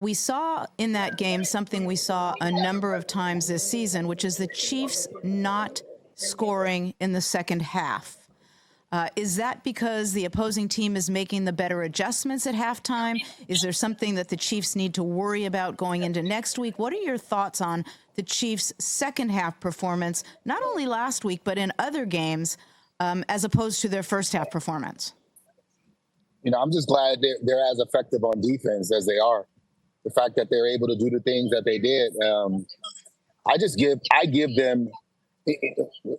We saw in that game something we saw a number of times this season, which is the Chiefs not scoring in the second half. Is that because the opposing team is making the better adjustments at halftime? Is there something that the Chiefs need to worry about going into next week? What are your thoughts on the Chiefs' second half performance, not only last week, but in other games, as opposed to their first half performance? I'm just glad they're as effective on defense as they are. The fact that they're able to do the things that they did. I give them,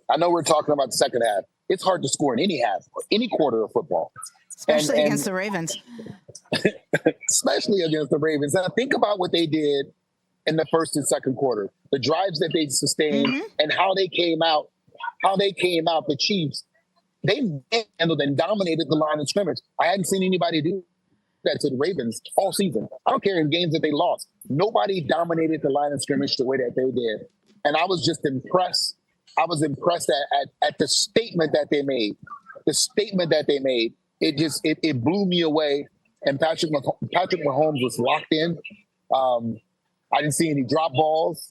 I know we're talking about the second half. It's hard to score in any half, any quarter of football. Especially against the Ravens. Especially against the Ravens. Now, think about what they did in the first and second quarter. The drives that they sustained and how they came out. The Chiefs, they handled and dominated the line of scrimmage. I hadn't seen anybody do that to the Ravens all season. I don't care in games that they lost. Nobody dominated the line of scrimmage the way that they did. And I was just impressed. I was impressed at the statement that they made. The statement that they made, it blew me away. And Patrick Mahomes was locked in. I didn't see any drop balls.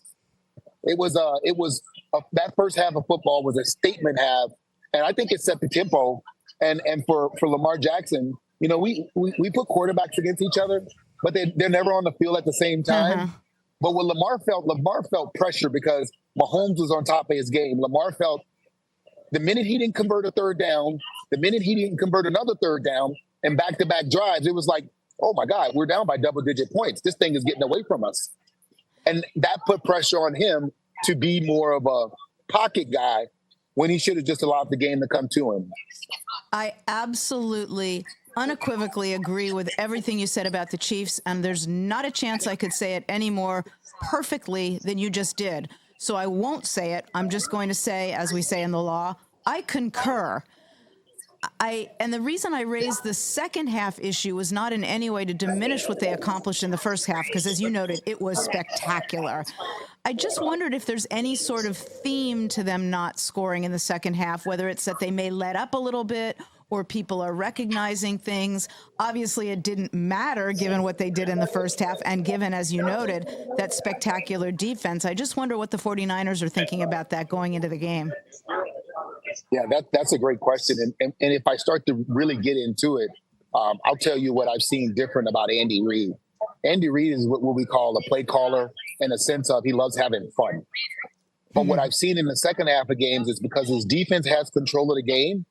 That first half of football was a statement half, and I think it set the tempo. And for Lamar Jackson, we put quarterbacks against each other, but they're never on the field at the same time. But what Lamar felt pressure because Mahomes was on top of his game. Lamar felt the minute he didn't convert a third down, the minute he didn't convert another third down, and back-to-back drives, it was like, oh, my God, we're down by double-digit points. This thing is getting away from us. And that put pressure on him to be more of a pocket guy when he should have just allowed the game to come to him. I absolutely, unequivocally agree with everything you said about the Chiefs, and there's not a chance I could say it any more perfectly than you just did. So I won't say it. I'm just going to say, as we say in the law, I concur. And the reason I raised the second half issue was not in any way to diminish what they accomplished in the first half, because as you noted, it was spectacular. I just wondered if there's any sort of theme to them not scoring in the second half, whether it's that they may let up a little bit or people are recognizing things. Obviously, it didn't matter given what they did in the first half and given, as you noted, that spectacular defense. I just wonder what the 49ers are thinking about that going into the game. Yeah, that's a great question. And if I start to really get into it, I'll tell you what I've seen different about Andy Reid. Andy Reid is what we call a play caller in a sense of he loves having fun. But what I've seen in the second half of games is because his defense has control of the game,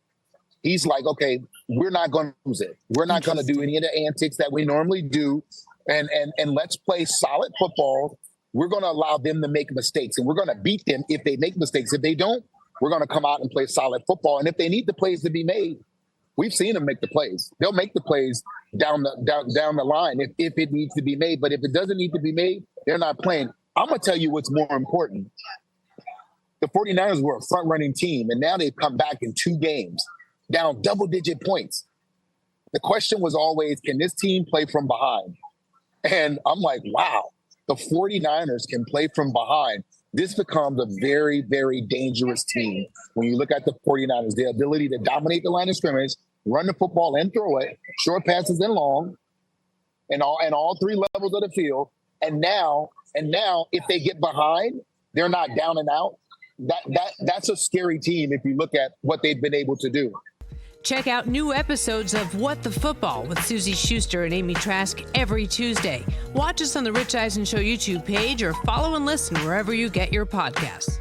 he's like, okay, we're not going to lose it. We're not going to do any of the antics that we normally do. And let's play solid football. We're going to allow them to make mistakes, and we're going to beat them if they make mistakes. If they don't, we're going to come out and play solid football. And if they need the plays to be made, we've seen them make the plays. They'll make the plays down the line if it needs to be made. But if it doesn't need to be made, they're not playing. I'm going to tell you what's more important. The 49ers were a front-running team, and now they've come back in 2 games, down double-digit points. The question was always, can this team play from behind? And I'm like, wow, the 49ers can play from behind. This becomes a very, very dangerous team. When you look at the 49ers, their ability to dominate the line of scrimmage, run the football and throw it, short passes and long, and all 3 levels of the field. And now, if they get behind, they're not down and out. That's a scary team if you look at what they've been able to do. Check out new episodes of What the Football with Suzy Shuster and Amy Trask every Tuesday. Watch us on the Rich Eisen Show YouTube page or follow and listen wherever you get your podcasts.